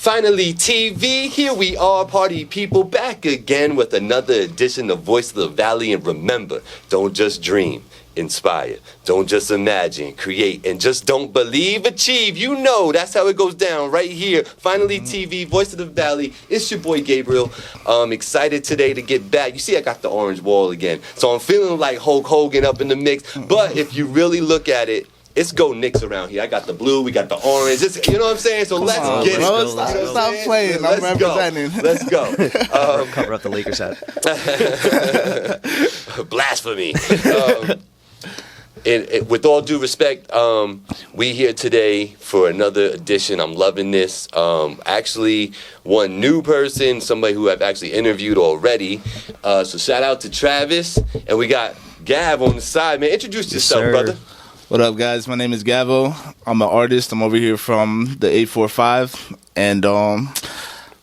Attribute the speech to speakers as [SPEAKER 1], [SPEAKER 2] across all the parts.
[SPEAKER 1] Finally, TV, here we are, party people, back again with another edition of Voice of the Valley. And remember, don't just dream, inspire. Don't just imagine, create, and just don't believe, achieve. You know, that's how it goes down right here. Finally, TV, Voice of the Valley. It's your boy Gabriel. I'm excited today to get back. You see, I got the orange wall again. So I'm feeling like Hulk Hogan up in the mix. But if you really look at it, it's go Knicks around here. I got the blue, we got the orange. It's, you know what I'm saying? So let's get it.
[SPEAKER 2] Bro, stop playing. I'm representing.
[SPEAKER 1] Let's go.
[SPEAKER 3] Cover up the Lakers hat.
[SPEAKER 1] Blasphemy. And with all due respect, we here today for another edition. I'm loving this. Actually, one new person, somebody who I've actually interviewed already. So shout out to Travis. And we got Gav on the side. Man, introduce yourself, brother.
[SPEAKER 2] What up, guys? My name is Gavo. I'm an artist. I'm over here from the 845. And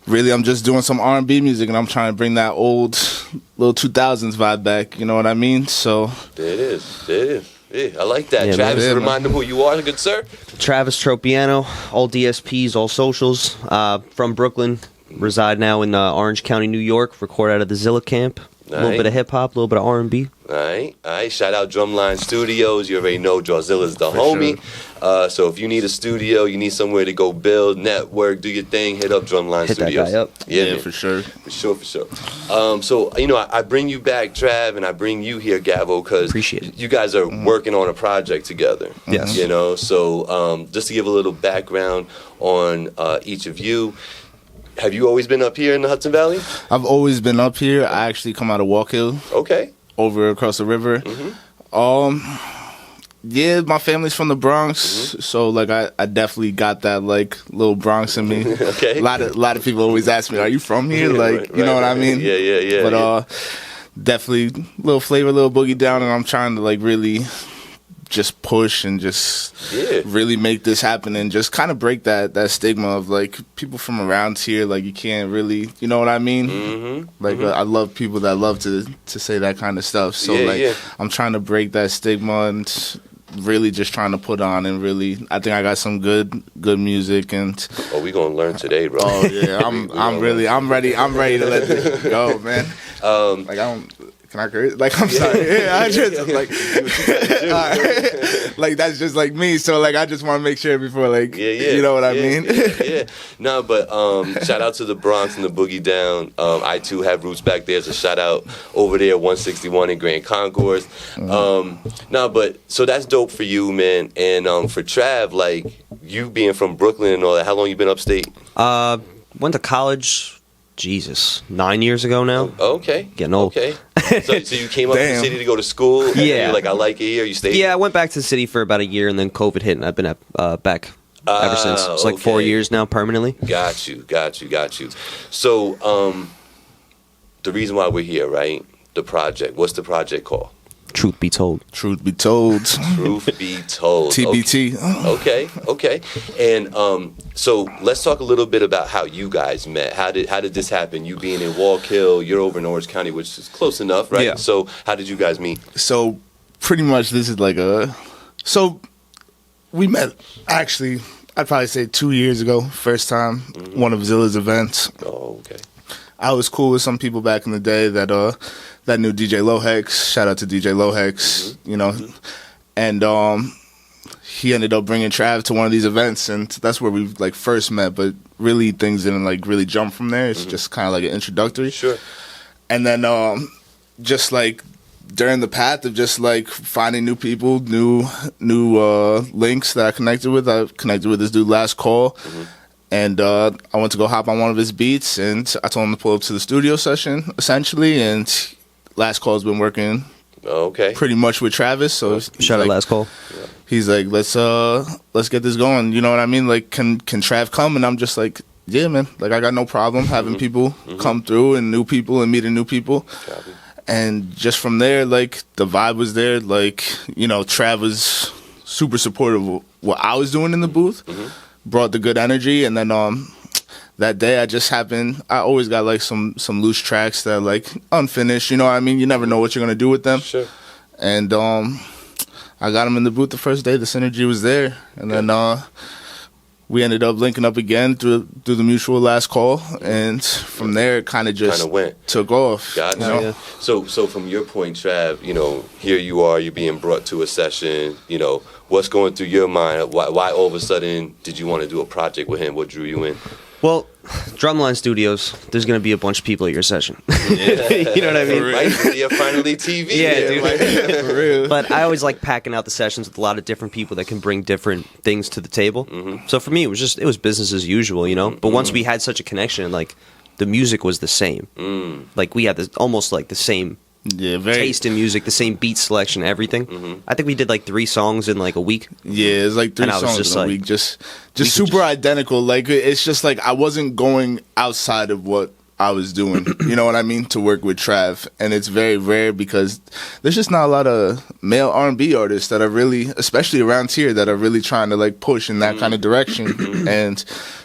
[SPEAKER 2] really, I'm just doing some R&B music, and I'm trying to bring that old little 2000s vibe back. You know what I mean? So
[SPEAKER 1] There it is. There it is. Yeah, I like that.
[SPEAKER 3] Yeah,
[SPEAKER 1] Travis,
[SPEAKER 2] man.
[SPEAKER 1] remind them who you are, good sir.
[SPEAKER 3] Travis Tropiano, all DSPs, all socials. From Brooklyn, reside now in Orange County, New York. Record out of the Zilla camp. A little bit of hip hop, a little bit of R&B.
[SPEAKER 1] All right. Shout out Drumline Studios. You already know Drawzilla's the homie. Sure. So if you need a studio, you need somewhere to go build, network, do your thing, hit up Drumline
[SPEAKER 3] Hit
[SPEAKER 1] Studios.
[SPEAKER 3] that guy up.
[SPEAKER 1] Yeah,
[SPEAKER 2] for sure.
[SPEAKER 1] For sure. So, you know, I bring you back, Trav, and I bring you here, Gavo, because
[SPEAKER 3] Appreciate it.
[SPEAKER 1] you guys are working on a project together.
[SPEAKER 3] Yes.
[SPEAKER 1] You know, so just to give a little background on each of you, have you always been up here in the Hudson Valley?
[SPEAKER 2] I've always been up here. I actually come out of Walk Hill.
[SPEAKER 1] Okay.
[SPEAKER 2] Over across the river. Yeah, my family's from the Bronx, so like I definitely got that like little Bronx in me.
[SPEAKER 1] Okay.
[SPEAKER 2] A lot of people always ask me, "Are you from here?" Like, you know what I mean?
[SPEAKER 1] Yeah.
[SPEAKER 2] But definitely little flavor, little boogie down, and I'm trying to like really just push and just really make this happen and just kind of break that stigma of like people from around here, like you can't really, you know what I mean? I love people that love to say that kind of stuff. So I'm trying to break that stigma and really just trying to put on and really, I think I got some good music and.
[SPEAKER 1] Oh, we gonna learn today, bro.
[SPEAKER 2] Oh yeah, I'm ready to let this go, man. Can I curse? Like, I'm sorry. Yeah, I'm like, like that's just like me. So like, I just want to make sure before like, you know what I mean?
[SPEAKER 1] Yeah. No, but shout out to the Bronx and the Boogie Down. I too have roots back there. So shout out over there, 161 in Grand Concourse. No, but so that's dope for you, man. And for Trav, like you being from Brooklyn and all that, how long you been upstate?
[SPEAKER 3] Went to college. Jesus, 9 years ago now.
[SPEAKER 1] Okay.
[SPEAKER 3] Getting old.
[SPEAKER 1] Okay. So you came up to the city to go to school?
[SPEAKER 3] Yeah.
[SPEAKER 1] You're like, I like it here. You stayed?
[SPEAKER 3] Yeah, I went back to the city for about a year, and then COVID hit, and I've been back ever since. It's like 4 years now, permanently.
[SPEAKER 1] Got you. So the reason why we're here, right? The project. What's the project called?
[SPEAKER 3] Truth be told.
[SPEAKER 2] Truth be told.
[SPEAKER 1] Truth be told.
[SPEAKER 2] TBT.
[SPEAKER 1] Okay. And so let's talk a little bit about how you guys met. How did this happen? You being in Walk Hill, you're over in Orange County, which is close enough, right?
[SPEAKER 2] Yeah.
[SPEAKER 1] So how did you guys meet?
[SPEAKER 2] So pretty much this is like so we met actually, I'd probably say 2 years ago, first time, one of Zilla's events.
[SPEAKER 1] Oh, okay.
[SPEAKER 2] I was cool with some people back in the day that knew DJ Lohex. Shout out to DJ Lohex, you know. And he ended up bringing Trav to one of these events, and that's where we like first met. But really, things didn't like really jump from there. It's just kind of like an introductory.
[SPEAKER 1] Sure.
[SPEAKER 2] And then just like during the path of just like finding new people, new links that I connected with this dude Last Call. And I went to go hop on one of his beats, and I told him to pull up to the studio session, essentially. And Last Call's been working pretty much with Travis. So
[SPEAKER 3] shout out Last Call.
[SPEAKER 2] Yeah. He's like, let's get this going. You know what I mean? Like, can Trav come? And I'm just like, yeah, man. Like, I got no problem having people come through and new people and meeting new people.
[SPEAKER 1] Copy.
[SPEAKER 2] And just from there, like, the vibe was there. Like, you know, Trav was super supportive of what I was doing in the booth. Brought the good energy, and then that day I always got like some loose tracks that like unfinished, you know what I mean? You never know what you're gonna do with them.
[SPEAKER 1] Sure.
[SPEAKER 2] And I got him in the booth the first day, the synergy was there. And then we ended up linking up again through the mutual last call, and from there it kind of just took off.
[SPEAKER 1] Gotcha.
[SPEAKER 2] You know?
[SPEAKER 1] Yeah. So from your point, Trav, here you are, you're being brought to a session. What's going through your mind? Why all of a sudden did you want to do a project with him? What drew you in?
[SPEAKER 3] Well, Drumline Studios, there's going to be a bunch of people at your session. Yeah. You know what I mean?
[SPEAKER 1] Right, finally TV.
[SPEAKER 3] Yeah, dude.
[SPEAKER 2] For real.
[SPEAKER 3] But I always like packing out the sessions with a lot of different people that can bring different things to the table. Mm-hmm. So for me, it was business as usual, But once we had such a connection, like, the music was the same. Like, we had almost like the same taste in music, the same beat selection, everything. Mm-hmm. I think we did like 3 songs in like a week.
[SPEAKER 2] Yeah, it's like 3 songs in a week, just super identical. Like, it's just like I wasn't going outside of what I was doing, you know what I mean, to work with Trav. And it's very rare because there's just not a lot of male R&B artists that are really, especially around here, that are really trying to like push in that kind of direction. And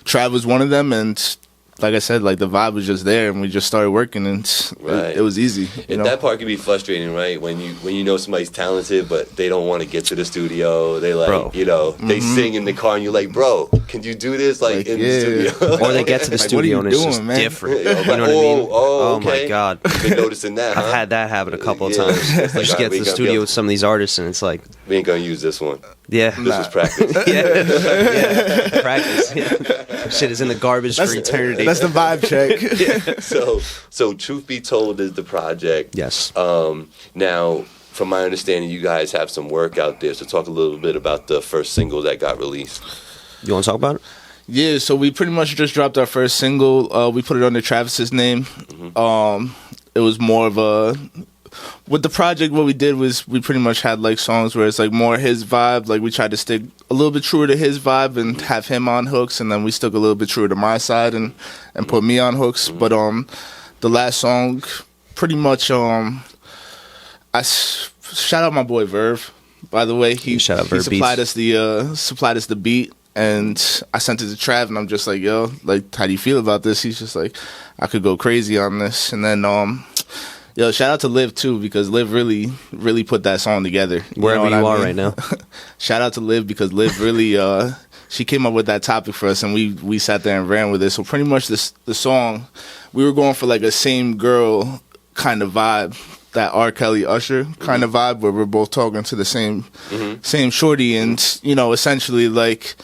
[SPEAKER 2] Trav was one of them, and like I said, like the vibe was just there, and we just started working, and it was easy.
[SPEAKER 1] And that part can be frustrating, right? When you know somebody's talented, but they don't want to get to the studio. They they sing in the car, and you're like, bro, can you do this in the studio?
[SPEAKER 3] Or they get to the studio and it's just different. You know what I mean?
[SPEAKER 1] Oh, okay.
[SPEAKER 3] Oh my God,
[SPEAKER 1] you've been noticing that.
[SPEAKER 3] I've had that happen a couple of times. You just get to the studio with some of these artists, and it's like,
[SPEAKER 1] we ain't gonna use this one.
[SPEAKER 3] Yeah,
[SPEAKER 1] this was practice.
[SPEAKER 3] Practice. Yeah. Shit is in the garbage for eternity.
[SPEAKER 2] That's the vibe check.
[SPEAKER 1] So Truth Be Told is the project.
[SPEAKER 3] Yes.
[SPEAKER 1] Now, from my understanding, you guys have some work out there. So talk a little bit about the first single that got released.
[SPEAKER 3] You want to talk about it?
[SPEAKER 2] Yeah, so we pretty much just dropped our first single. We put it under Travis's name. Mm-hmm. It was more of a... With the project, what we did was we pretty much had like songs where it's like more his vibe. Like we tried to stick a little bit truer to his vibe and have him on hooks, and then we stuck a little bit truer to my side and put me on hooks. But the last song, pretty much I shout out my boy Verve. By the way, he supplied us the beat, and I sent it to Trav, and I'm just like, yo, like, how do you feel about this? He's just like, I could go crazy on this, and then yo, shout out to Liv too, because Liv really, really put that song together.
[SPEAKER 3] Wherever you are right now.
[SPEAKER 2] Shout out to Liv, because Liv really, she came up with that topic for us, and we sat there and ran with it. So pretty much the song, we were going for like a same girl kind of vibe, that R. Kelly Usher kind of vibe, where we're both talking to the same shorty, and essentially like,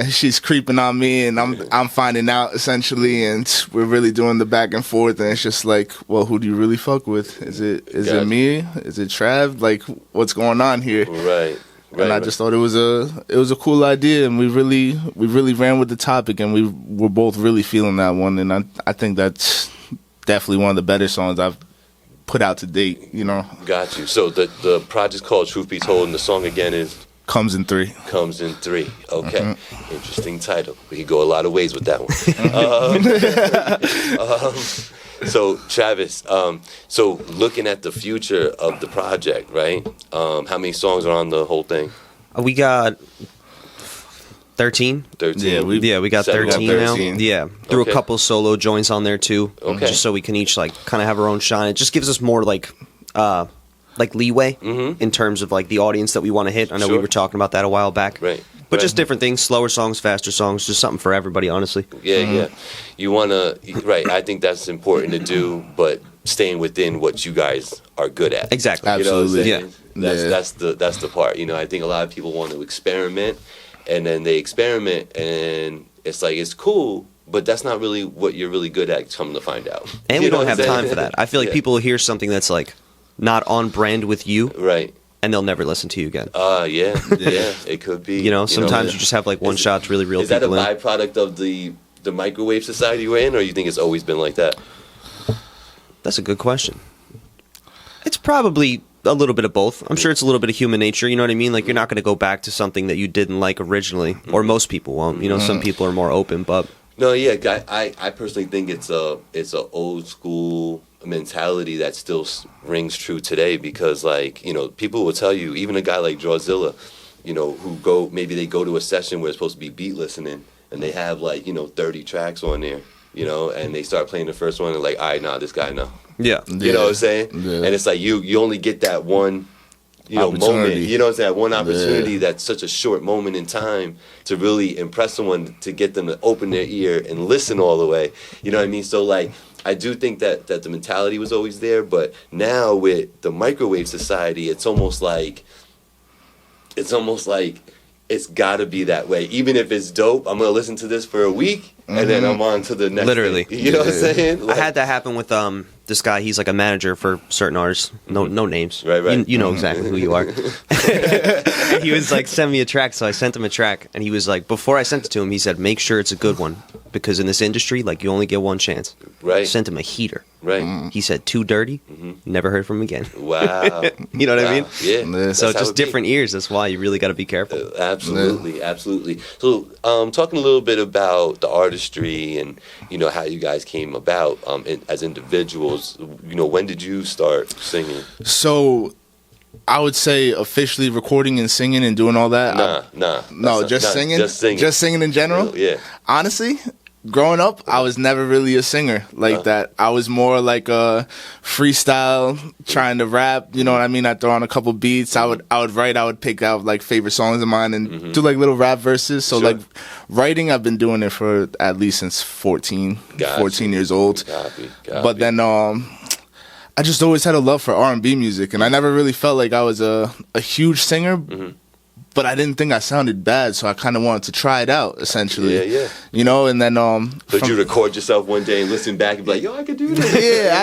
[SPEAKER 2] she's creeping on me, and I'm finding out essentially, and we're really doing the back and forth, and it's just like, well, who do you really fuck with? Is it me? Is it Trav? Like, what's going on here?
[SPEAKER 1] Right.
[SPEAKER 2] And I just thought it was a cool idea, and we really ran with the topic, and we were both really feeling that one, and I think that's definitely one of the better songs I've put out to date.
[SPEAKER 1] Got you. So the project's called Truth Be Told, and the song again is
[SPEAKER 2] Comes in 3.
[SPEAKER 1] Comes in 3. Okay. Mm-hmm. Interesting title. We could go a lot of ways with that one. So, Travis, so looking at the future of the project, right? How many songs are on the whole thing?
[SPEAKER 3] We got 13.
[SPEAKER 1] 13.
[SPEAKER 3] Yeah, we got 13 now. Yeah. Threw a couple solo joints on there too.
[SPEAKER 1] Okay.
[SPEAKER 3] Just so we can each like kind of have our own shine. It just gives us more like leeway in terms of like the audience that we want to hit. I know we were talking about that a while back.
[SPEAKER 1] Right.
[SPEAKER 3] But just different things, slower songs, faster songs, just something for everybody, honestly.
[SPEAKER 1] Yeah. You want to, right, I think that's important to do, but staying within what you guys are good at.
[SPEAKER 3] Exactly.
[SPEAKER 2] Absolutely.
[SPEAKER 1] That's the part. I think a lot of people want to experiment, and then they experiment, and it's like, it's cool, but that's not really what you're really good at, coming to find out.
[SPEAKER 3] And we don't have time for that. I feel like people will hear something that's like not on brand with you.
[SPEAKER 1] Right.
[SPEAKER 3] And they'll never listen to you again.
[SPEAKER 1] Yeah, it could be.
[SPEAKER 3] Sometimes you just have like one shot to really reel people in.
[SPEAKER 1] Is that a byproduct of the microwave society we're in, or you think it's always been like that?
[SPEAKER 3] That's a good question. It's probably a little bit of both. I'm sure it's a little bit of human nature, you know what I mean? Like, you're not going to go back to something that you didn't like originally, or most people won't. Some people are more open, but...
[SPEAKER 1] No, yeah, I personally think it's a old school mentality that still rings true today, because people will tell you, even a guy like Drawzilla, who they go to a session where it's supposed to be beat listening, and they have 30 tracks on there, and they start playing the first one and like, all right, nah, this guy, no.
[SPEAKER 3] Yeah.
[SPEAKER 1] You know what I'm saying? Yeah. And it's like you only get that one moment. You know what I'm saying? One opportunity that's such a short moment in time to really impress someone, to get them to open their ear and listen all the way. You know what I mean? So like, I do think that the mentality was always there, but now with the microwave society, it's almost like it's got to be that way. Even if it's dope, I'm gonna listen to this for a week and then I'm on to the next.
[SPEAKER 3] Literally,
[SPEAKER 1] thing. You know what I'm saying? Like,
[SPEAKER 3] I had that happen with this guy. He's like a manager for certain artists. No names.
[SPEAKER 1] Right.
[SPEAKER 3] You know exactly who you are. He was like, send me a track, so I sent him a track, and he was like, before I sent it to him, he said, make sure it's a good one, because in this industry, like, you only get one chance.
[SPEAKER 1] Right.
[SPEAKER 3] I sent him a heater.
[SPEAKER 1] Right.
[SPEAKER 3] He said, too dirty. Never heard from him again.
[SPEAKER 1] Wow.
[SPEAKER 3] You know what I mean?
[SPEAKER 1] Yeah.
[SPEAKER 3] So just different ears. That's why you really got to be careful.
[SPEAKER 1] Absolutely. So, talking a little bit about the artistry and how you guys came about as individuals. When did you start singing?
[SPEAKER 2] So, I would say officially recording and singing and doing all that. Just singing. Just singing in general.
[SPEAKER 1] Yeah.
[SPEAKER 2] Honestly, growing up, I was never really a singer like that. I was more like a freestyle, trying to rap. You know what I mean? I'd throw on a couple beats. I would write. I would pick out like favorite songs of mine and do like little rap verses. So like writing, I've been doing it for at least since 14 years old. But then I just always had a love for R&B music, and I never really felt like I was a huge singer. But I didn't think I sounded bad, so I kind of wanted to try it out, essentially.
[SPEAKER 1] Yeah.
[SPEAKER 2] And then
[SPEAKER 1] So did you record yourself one day and listen back and be like, yo, I could do this?
[SPEAKER 2] Yeah,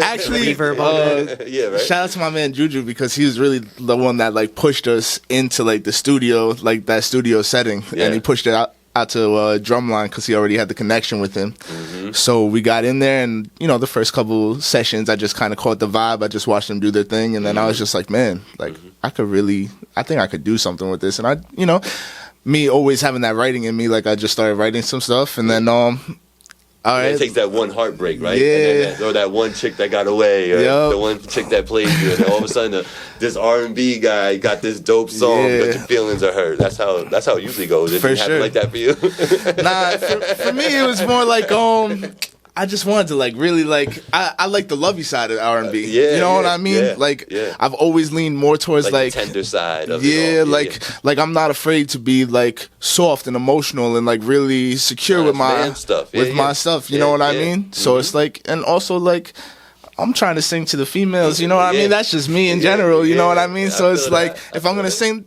[SPEAKER 2] actually,
[SPEAKER 1] right.
[SPEAKER 2] Shout out to my man Juju, because he was really the one that like pushed us into like the studio, like that studio setting, and he pushed it out to Drumline because he already had the connection with him. So we got in there, and the first couple sessions, I just kind of caught the vibe. I just watched them do their thing, and then I was just like, man, like I think I could do something with this. And me always having that writing in me, like I just started writing some stuff, and then all right.
[SPEAKER 1] It takes that one heartbreak, right?
[SPEAKER 2] Yeah.
[SPEAKER 1] Or that one chick that got away, or the one chick that played you, and then all of a sudden this R&B guy got this dope song, but your feelings are hurt. That's how it usually goes. It didn't happen like that for you?
[SPEAKER 2] Nah, for me it was more like I just wanted to like really like I like the lovey side of R&B. You know what I mean? I've always leaned more towards like
[SPEAKER 1] the tender side of it all.
[SPEAKER 2] Like I'm not afraid to be like soft and emotional and like really secure with my stuff. My stuff, you know what I mean? So it's like, and also like I'm trying to sing to the females, you know what I mean? That's just me in general, you know what I mean? So it's like if I'm going to sing,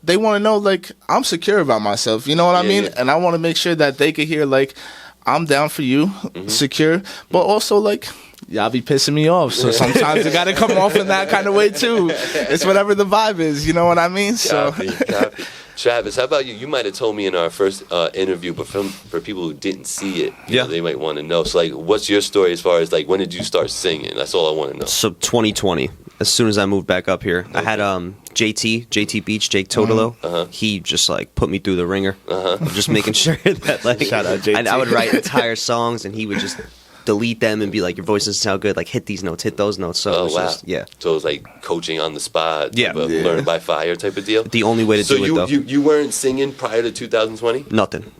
[SPEAKER 2] they want to know like I'm secure about myself, you know what I mean? And I want to make sure that they could hear like I'm down for you, secure, but also like y'all be pissing me off. So sometimes it got to come off in that kind of way too. It's whatever the vibe is, you know what I mean?
[SPEAKER 1] Copy. Travis, how about you? You might have told me in our first interview, but for people who didn't see it, they might want to know. So like, what's your story as far as like when did you start singing? That's all I want to know.
[SPEAKER 3] So 2020, as soon as I moved back up here, I had JT Beach, Jake Totolo. He just like put me through the ringer, just making sure that like
[SPEAKER 2] shout out JT.
[SPEAKER 3] I would write entire songs, and he would just delete them and be like, your voice doesn't sound good, like hit these notes, hit those notes. So it was just,
[SPEAKER 1] so it was like coaching on the spot, learn by fire type of deal.
[SPEAKER 3] The only way to do it though.
[SPEAKER 1] So you weren't singing prior to 2020?
[SPEAKER 3] Nothing.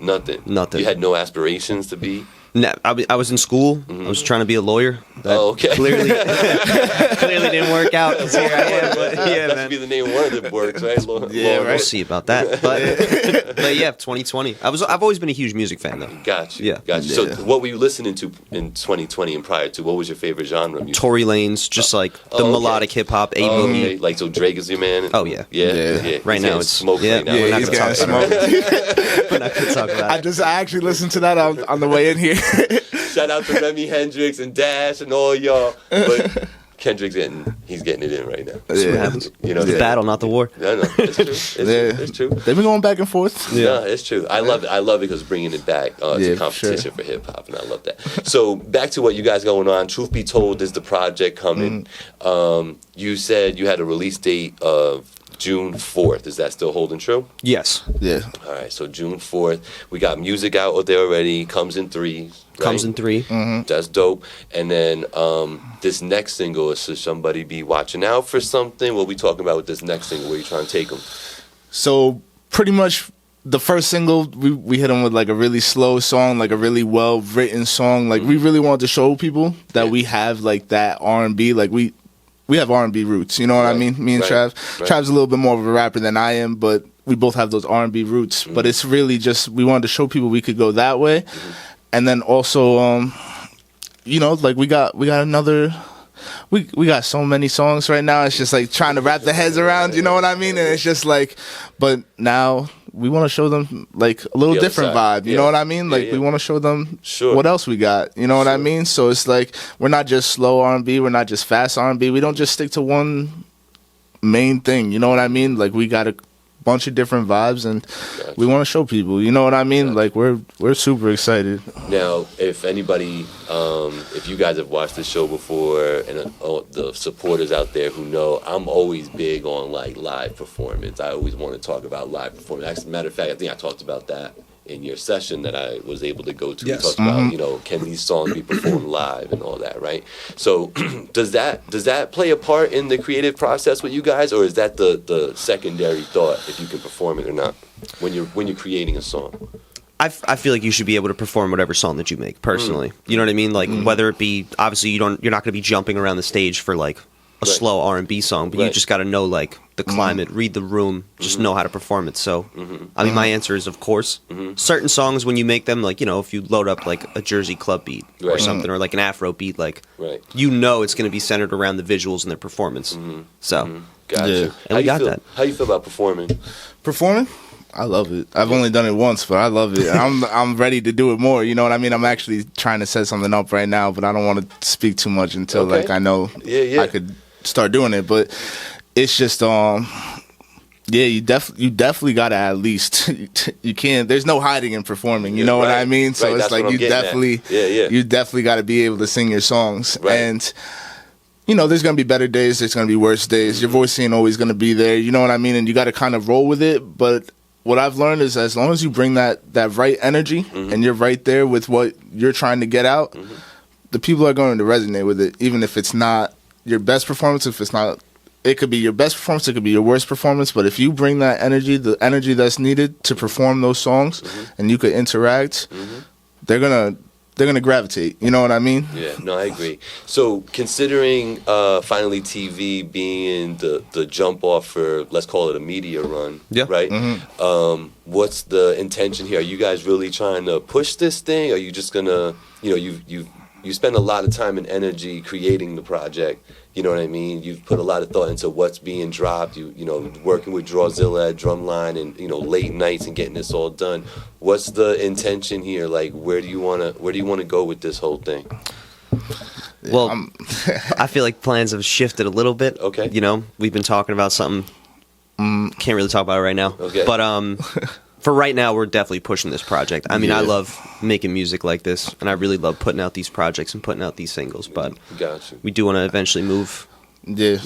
[SPEAKER 1] You had no aspirations to be?
[SPEAKER 3] No, I was in school. I was trying to be a lawyer.
[SPEAKER 1] Okay.
[SPEAKER 3] Clearly didn't work out. Here I am. But
[SPEAKER 1] that should be the name of one of the works, right?
[SPEAKER 3] Right. We'll see about that. But yeah, 2020. I've always been a huge music fan though.
[SPEAKER 1] Gotcha.
[SPEAKER 3] Yeah.
[SPEAKER 1] Gotcha. So what were you listening to in 2020 and prior to? What was your favorite genre of music?
[SPEAKER 3] Tory Lanez, just like the melodic hip hop, A-Boogie.
[SPEAKER 1] Like, so Drake is your man?
[SPEAKER 3] Oh yeah.
[SPEAKER 1] Yeah.
[SPEAKER 3] Right now it's
[SPEAKER 1] smoke right now.
[SPEAKER 3] We're not going to talk about it. We're not going to talk about it.
[SPEAKER 2] I actually listened to that on the way in here.
[SPEAKER 1] Shout out to Remy Hendrix and Dash and all y'all. But Kendrick's he's getting it in right now.
[SPEAKER 3] That's what happens. It's the battle, not the war.
[SPEAKER 1] No, it's true. It's true.
[SPEAKER 2] They've been going back and forth.
[SPEAKER 1] Yeah, it's true. I love it. I love it because bringing it back to competition for hip hop, and I love that. So back to what you guys going on. Truth be told, is the project coming. You said you had a release date of June 4th. Is that still holding true?
[SPEAKER 3] Yes.
[SPEAKER 2] Yeah.
[SPEAKER 1] All right. So June 4th, we got music out there already. Comes in 3. Right?
[SPEAKER 3] Comes in 3.
[SPEAKER 1] That's dope. And then this next single is, should somebody be watching out for something? What we talking about with this next single? Where you trying to take them?
[SPEAKER 2] So pretty much the first single, we hit them with like a really slow song, like a really well written song. Like we really wanted to show people that we have like that R&B. Like we have R&B roots. You know what I mean? Me and Trav. Trav's a little bit more of a rapper than I am, but we both have those R&B roots. But it's really just we wanted to show people we could go that way, and then also, you know, like we got another. We got so many songs right now. It's just like trying to wrap the heads around. You know what I mean? And it's just like, but now we want to show them like a little different vibe. You know what I mean? Like we want to show them what else we got. You know what I mean? So it's like we're not just slow R&B. We're not just fast R&B. We don't just stick to one main thing. You know what I mean? Like we got a bunch of different vibes, and we want to show people. You know what I mean? Like we're super excited.
[SPEAKER 1] Now, if anybody, if you guys have watched the show before, and the supporters out there who know, I'm always big on like live performance. I always want to talk about live performance. As a matter of fact, I think I talked about that in your session that I was able to go to.
[SPEAKER 3] Yes.
[SPEAKER 1] We talked about, you know, can these songs be performed live and all that, right? So does that play a part in the creative process with you guys, or is that the secondary thought if you can perform it or not when you're creating a song?
[SPEAKER 3] I feel like you should be able to perform whatever song that you make personally. You know what I mean? Like whether it be, obviously you're not going to be jumping around the stage for like a slow R&B song, but you just got to know like the climate, read the room, just know how to perform it. So, I mean, my answer is of course. Certain songs when you make them, like, you know, if you load up like a Jersey club beat or something, or like an Afro beat, like, you know, it's going to be centered around the visuals and their performance. So,
[SPEAKER 1] Gotcha.
[SPEAKER 3] And we got that.
[SPEAKER 1] How you feel about performing?
[SPEAKER 2] Performing? I love it. I've only done it once, but I love it. I'm ready to do it more. You know what I mean? I'm actually trying to set something up right now, but I don't want to speak too much until like I know I could start doing it. But it's just you definitely gotta at least you can't. There's no hiding in performing. You know what I mean? So it's like you definitely got to be able to sing your songs and. You know, there's going to be better days, there's going to be worse days. Your voice ain't always going to be there, you know what I mean? And you got to kind of roll with it. But what I've learned is as long as you bring that right energy and you're right there with what you're trying to get out, the people are going to resonate with it, even if it's not your best performance, it could be your best performance, it could be your worst performance. But if you bring that energy, the energy that's needed to perform those songs and you could interact, they're going to gravitate. You know what I mean?
[SPEAKER 1] Yeah, no, I agree. So considering finally TV being the jump off for, let's call it a media run, right? What's the intention here? Are you guys really trying to push this thing? Are you just going to, you know, you spend a lot of time and energy creating the project. You know what I mean? You've put a lot of thought into what's being dropped. You know, working with Drawzilla at Drumline and, you know, late nights and getting this all done. What's the intention here? Like, where do you want to go with this whole thing?
[SPEAKER 3] Well, I feel like plans have shifted a little bit.
[SPEAKER 1] Okay.
[SPEAKER 3] You know, we've been talking about something. Can't really talk about it right now.
[SPEAKER 1] Okay.
[SPEAKER 3] But for right now, we're definitely pushing this project. I mean, I love making music like this, and I really love putting out these projects and putting out these singles. But we do want to eventually move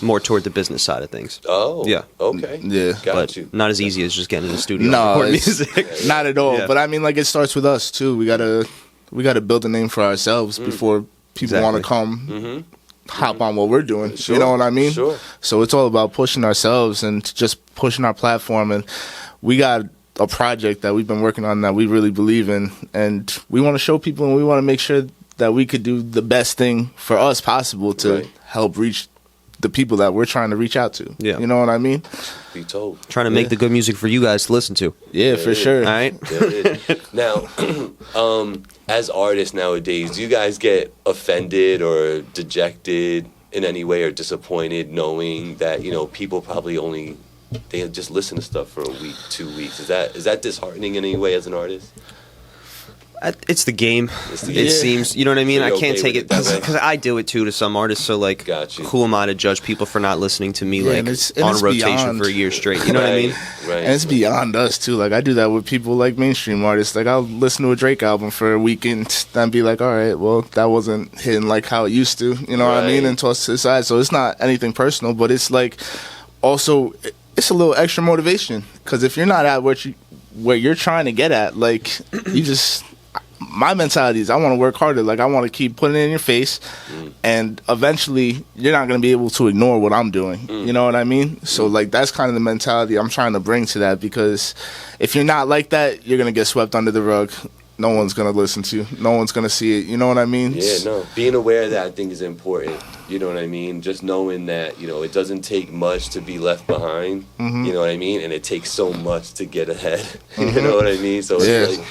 [SPEAKER 3] more toward the business side of things.
[SPEAKER 1] Oh,
[SPEAKER 3] yeah.
[SPEAKER 1] Okay.
[SPEAKER 2] Yeah.
[SPEAKER 3] But not as easy as just getting in the studio and recording music.
[SPEAKER 2] Not at all. Yeah. But I mean, like, it starts with us, too. We gotta build a name for ourselves before people want to come hop on what we're doing. Sure. You know what I mean?
[SPEAKER 1] Sure.
[SPEAKER 2] So it's all about pushing ourselves and just pushing our platform. And we got a project that we've been working on that we really believe in, and we want to show people, and we want to make sure that we could do the best thing for us possible to help reach the people that we're trying to reach out to. Yeah. You know what I mean?
[SPEAKER 1] Be told.
[SPEAKER 3] Trying to make the good music for you guys to listen to.
[SPEAKER 2] Yeah, for sure.
[SPEAKER 3] All right.
[SPEAKER 1] Now, as artists nowadays, do you guys get offended or dejected in any way or disappointed knowing that, you know, people probably they just listen to stuff for a week, 2 weeks? Is that disheartening in any way as an artist?
[SPEAKER 3] It's the game. It seems. You know what I mean?
[SPEAKER 1] So
[SPEAKER 3] I can't take it because I do it too to some artists. So like, who am I to judge people for not listening to me on rotation for a year straight? You know what I mean?
[SPEAKER 1] Right.
[SPEAKER 2] And it's beyond us too. Like I do that with people like mainstream artists. Like I'll listen to a Drake album for a week and then be like, all right, well that wasn't hitting like how it used to. You know what I mean? And toss to the side. So it's not anything personal, but it's like also it's a little extra motivation because if you're not at where you're trying to get at, like you just. My mentality is I want to work harder. Like I want to keep putting it in your face, and eventually you're not going to be able to ignore what I'm doing. You know what I mean? So like that's kind of the mentality I'm trying to bring to that, because if you're not like that, you're going to get swept under the rug no one's gonna listen to you. No one's gonna see it. You know what I mean?
[SPEAKER 1] Yeah, no. Being aware of that, I think, is important. You know what I mean? Just knowing that, it doesn't take much to be left behind.
[SPEAKER 2] Mm-hmm.
[SPEAKER 1] You know what I mean? And it takes so much to get ahead. Mm-hmm. You know what I mean? So it's like,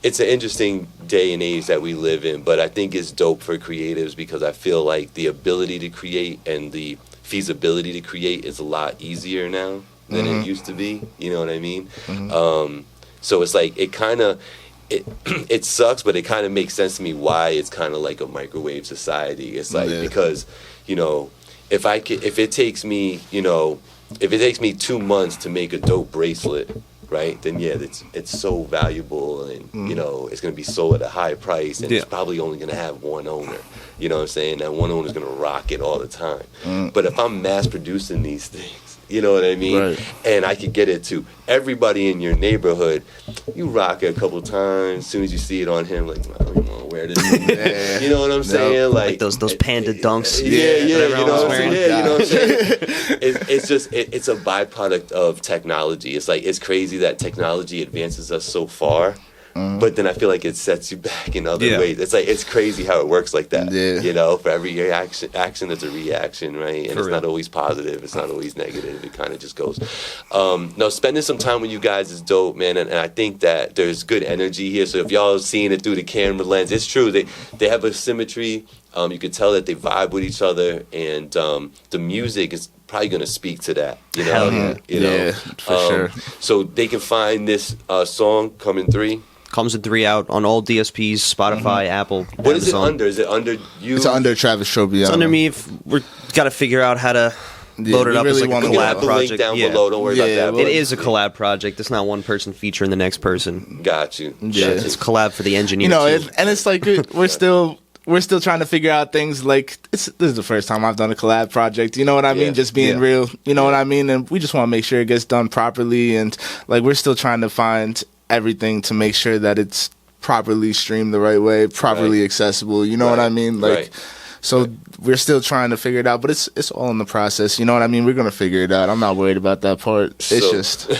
[SPEAKER 1] it's an interesting day and age that we live in, but I think it's dope for creatives because I feel like the ability to create and the feasibility to create is a lot easier now than it used to be. You know what I mean? Mm-hmm. So it's like it sucks, but it kind of makes sense to me why it's kind of like a microwave society. It's like because if it takes me 2 months to make a dope bracelet, right? Then it's so valuable, and it's gonna be sold at a high price, and it's probably only gonna have one owner. You know what I'm saying? That one owner's gonna rock it all the time. But if I'm mass producing these things, you know what I mean? Right. And I could get it to everybody in your neighborhood. You rock it a couple times. As soon as you see it on him, like, I don't even want to wear this. You know what I'm saying?
[SPEAKER 3] Like those panda dunks.
[SPEAKER 1] Yeah. You know what I'm saying? Yeah, you know what I'm saying? It's just it's a byproduct of technology. It's like it's crazy that technology advances us so far. But then I feel like it sets you back in other ways. It's like it's crazy how it works like that. Yeah. For every action there's a reaction, right? And it's not always positive. It's not always negative. It kind of just goes. No, spending some time with you guys is dope, man. And I think that there's good energy here. So if y'all seeing it through the camera lens, it's true. They have a symmetry. You could tell that they vibe with each other, and the music is probably going to speak to that.
[SPEAKER 2] For sure.
[SPEAKER 1] So they can find this song, Coming 3.
[SPEAKER 3] Comes in 3 out on all DSPs, Spotify, Apple.
[SPEAKER 1] What is it
[SPEAKER 3] Amazon.
[SPEAKER 1] under? Is it under you?
[SPEAKER 2] It's under Travis Trophy.
[SPEAKER 3] It's under me. We've got to figure out how to load it up as like a collab
[SPEAKER 1] the
[SPEAKER 3] project.
[SPEAKER 1] Link down below. Don't worry about that.
[SPEAKER 3] It is a collab project. It's not one person featuring the next person.
[SPEAKER 1] Got you.
[SPEAKER 3] It's collab for the engineer.
[SPEAKER 2] And it's like we're still trying to figure out things. Like this is the first time I've done a collab project. You know what I mean? Just being real. You know what I mean? And we just want to make sure it gets done properly. And like we're still trying to find everything to make sure that it's properly streamed the right way, properly accessible. You know what I mean? Like, so we're still trying to figure it out, but it's all in the process. You know what I mean? We're gonna figure it out. I'm not worried about that part. It's just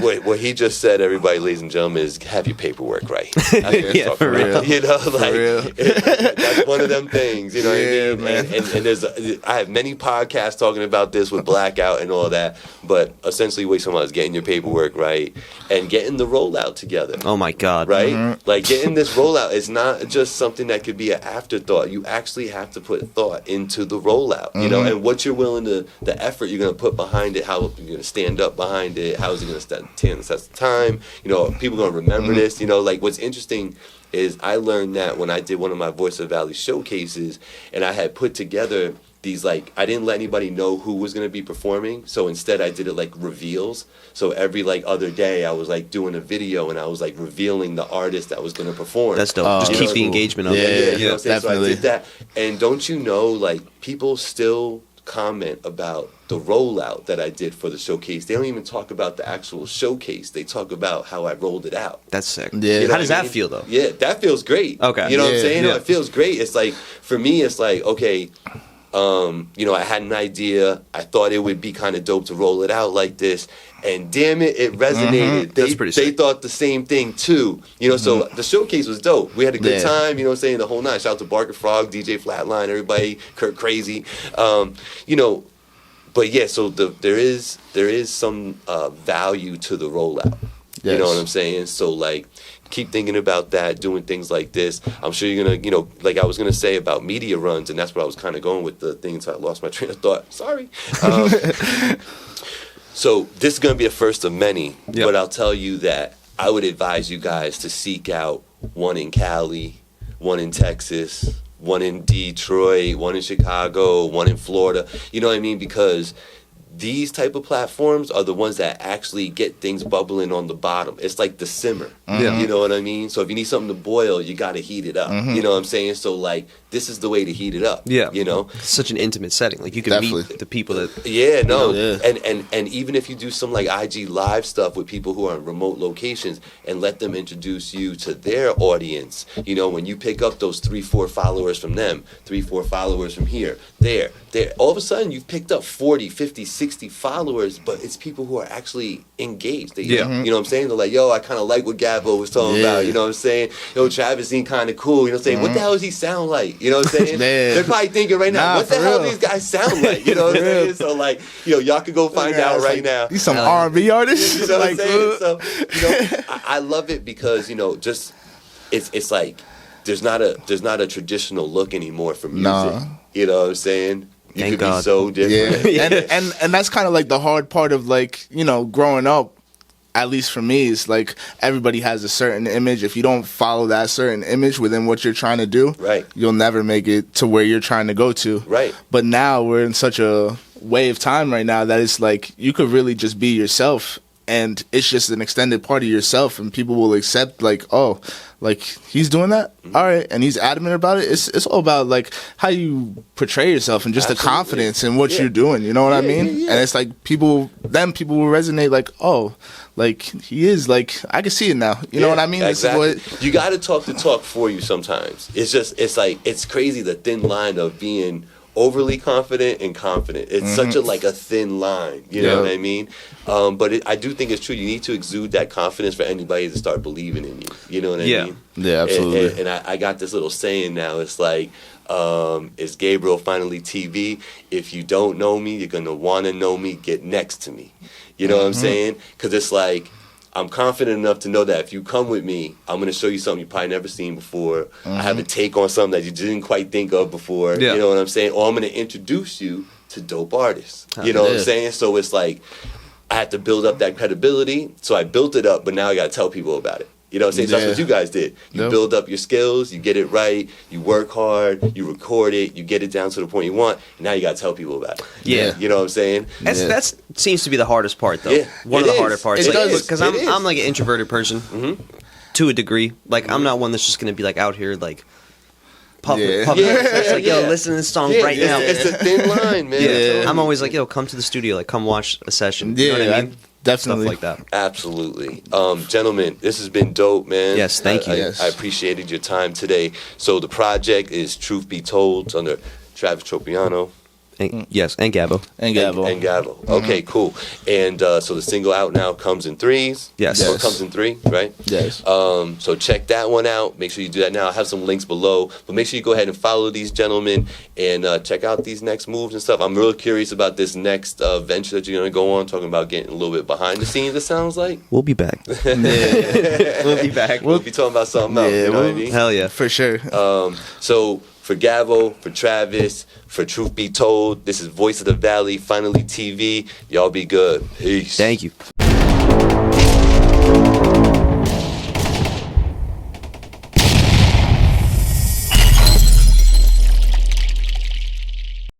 [SPEAKER 1] what he just said. Everybody, ladies and gentlemen, is have your paperwork right.
[SPEAKER 3] For real.
[SPEAKER 1] You know, like that's one of them things. You know what I mean? Man. And there's I have many podcasts talking about this with Blackout and all that, but essentially, what someone is getting your paperwork right and getting the rollout together.
[SPEAKER 3] Oh my God!
[SPEAKER 1] Right? Like getting this rollout is not just something that could be an afterthought. You actually have to put thought into the rollout, you know, and what you're willing to, the effort you're going to put behind it, how you're going to stand up behind it, how is it going to stand the test of time, you know, people going to remember this, you know, like what's interesting is I learned that when I did one of my Voice of Valley showcases and I had put together these, like, I didn't let anybody know who was going to be performing, so instead I did it like reveals. So every like other day I was like doing a video and I was like revealing the artist that was going to perform.
[SPEAKER 3] That's dope. Just keep the engagement up.
[SPEAKER 1] Yeah, you know what I'm saying?
[SPEAKER 2] Definitely.
[SPEAKER 1] So I did that. And don't you know, like, people still comment about the rollout that I did for the showcase. They don't even talk about the actual showcase. They talk about how I rolled it out.
[SPEAKER 3] That's sick.
[SPEAKER 2] Yeah.
[SPEAKER 1] You know
[SPEAKER 3] How does
[SPEAKER 1] what I
[SPEAKER 3] that
[SPEAKER 1] mean?
[SPEAKER 3] feel though?
[SPEAKER 1] Yeah, that feels great.
[SPEAKER 3] Okay.
[SPEAKER 1] You know what I'm
[SPEAKER 2] Yeah,
[SPEAKER 1] saying?
[SPEAKER 2] yeah.
[SPEAKER 1] It feels great. It's like, for me, it's like, okay, you know, I had an idea. I thought it would be kind of dope to roll it out like this, and damn it resonated.
[SPEAKER 3] That's pretty
[SPEAKER 1] They
[SPEAKER 3] sick.
[SPEAKER 1] thought the same thing too. You know, so the showcase was dope. We had a good
[SPEAKER 2] Yeah.
[SPEAKER 1] time. You know what I'm saying? The whole night. Shout out to Barker Frog, DJ Flatline, everybody, Kurt Crazy. You know, but yeah. So there is some value to the rollout.
[SPEAKER 2] Yes.
[SPEAKER 1] You know what I'm saying? So like, keep thinking about that, doing things like this. I'm sure you're gonna, you know, like I was gonna say about media runs, and that's what I was kind of going with the things. I lost my train of thought. Sorry. So this is gonna be a first of many, but I'll tell you that I would advise you guys to seek out one in Cali, one in Texas, one in Detroit, one in Chicago, one in Florida. You know what I mean? Because these type of platforms are the ones that actually get things bubbling on the bottom. It's like the simmer. You know what I mean? So if you need something to boil, you got to heat it up. You know what I'm saying? So like, this is the way to heat it up.
[SPEAKER 3] Yeah.
[SPEAKER 1] You know?
[SPEAKER 3] It's such an intimate setting. Like you can
[SPEAKER 2] Definitely.
[SPEAKER 3] meet the people that.
[SPEAKER 1] Yeah, no.
[SPEAKER 2] You know,
[SPEAKER 1] And even if you do some like IG live stuff with people who are in remote locations and let them introduce you to their audience, you know, when you pick up those 3-4 followers from them, 3-4 followers from here, there, all of a sudden you've picked up 40, 50, 60 60 followers, but it's people who are actually engaged. They,
[SPEAKER 3] Yeah.
[SPEAKER 1] You know what I'm saying? They're like, yo, I kind of like what Gavo was talking about. You know what I'm saying? Yo, Travis seemed kind of cool. You know what I'm saying? What the hell does he sound like? You know what I'm saying? They're probably thinking right now, what the hell do these guys sound like? You know what I'm saying? So like, y'all can go find out right now.
[SPEAKER 2] These some R&B artists.
[SPEAKER 1] You know what I'm saying? So, I love it because, just it's like there's not a traditional look anymore for music.
[SPEAKER 2] Nah.
[SPEAKER 1] You know what I'm saying? You
[SPEAKER 3] Thank
[SPEAKER 1] could
[SPEAKER 3] God.
[SPEAKER 1] be so different.
[SPEAKER 2] Yeah. and that's kind of like the hard part of like, growing up. At least for me, it's like everybody has a certain image. If you don't follow that certain image within what you're trying to do,
[SPEAKER 1] right,
[SPEAKER 2] you'll never make it to where you're trying to go to.
[SPEAKER 1] Right.
[SPEAKER 2] But now we're in such a way of time right now that it's like you could really just be yourself, and it's just an extended part of yourself, and people will accept like, oh, like he's doing that, all right, and he's adamant about it. It's all about like how you portray yourself and just the confidence in what you're doing. You know what I mean? And it's like people will resonate like, oh, like he is like I can see it now. You know what I mean?
[SPEAKER 1] Exactly.
[SPEAKER 2] This is what,
[SPEAKER 1] you got to talk the talk for you sometimes. It's crazy the thin line of being overly confident and confident. It's such a thin line. You know what I mean? But I do think it's true. You need to exude that confidence for anybody to start believing in you. You know what I mean?
[SPEAKER 2] Yeah, absolutely.
[SPEAKER 1] And I got this little saying now. It's like, is Gabriel finally TV? If you don't know me, you're going to want to know me. Get next to me. You know what I'm saying? Because it's like, I'm confident enough to know that if you come with me, I'm going to show you something you probably never seen before. I have a take on something that you didn't quite think of before.
[SPEAKER 3] Yeah.
[SPEAKER 1] You know what I'm saying? Or I'm going to introduce you to dope artists. You know what I'm saying? So it's like, I had to build up that credibility. So I built it up, but now I got to tell people about it. You know what I'm saying? So that's what you guys did. You build up your skills, you get it right, you work hard, you record it, you get it down to the point you want, and now you got to tell people about it.
[SPEAKER 3] Yeah.
[SPEAKER 1] You know what I'm saying?
[SPEAKER 3] That seems to be the hardest part, though.
[SPEAKER 1] Yeah.
[SPEAKER 3] One of the harder parts.
[SPEAKER 1] It does.
[SPEAKER 3] Because I'm like an introverted person to a degree. Like, I'm not one that's just going to be like out here like puffing. It's like, yo, listen to this song right now.
[SPEAKER 1] It's a thin line, man.
[SPEAKER 3] Yeah. I'm always like, yo, come to the studio, like come watch a session. You know what I mean?
[SPEAKER 2] Definitely.
[SPEAKER 3] Stuff like that.
[SPEAKER 1] Absolutely. Gentlemen, this has been dope, man.
[SPEAKER 3] Yes, thank you.
[SPEAKER 1] I appreciated your time today. So the project is Truth Be Told. It's under Travis Tropiano.
[SPEAKER 3] Yes, and Gavo.
[SPEAKER 2] And Gavo.
[SPEAKER 1] And Gavo. Okay, cool. And so the single out now comes in threes.
[SPEAKER 3] Yes.
[SPEAKER 1] Or comes in three, right?
[SPEAKER 2] Yes.
[SPEAKER 1] So check that one out. Make sure you do that now. I have some links below. But make sure you go ahead and follow these gentlemen and check out these next moves and stuff. I'm real curious about this next venture that you're going to go on, talking about getting a little bit behind the scenes, it sounds like.
[SPEAKER 3] We'll be back. We'll be back.
[SPEAKER 1] We'll be talking about something else. You know what I mean?
[SPEAKER 3] Hell yeah.
[SPEAKER 2] For sure.
[SPEAKER 1] So for Gavo, for Travis, for Truth Be Told, this is Voice of the Valley, Finally TV. Y'all be good. Peace.
[SPEAKER 3] Thank you.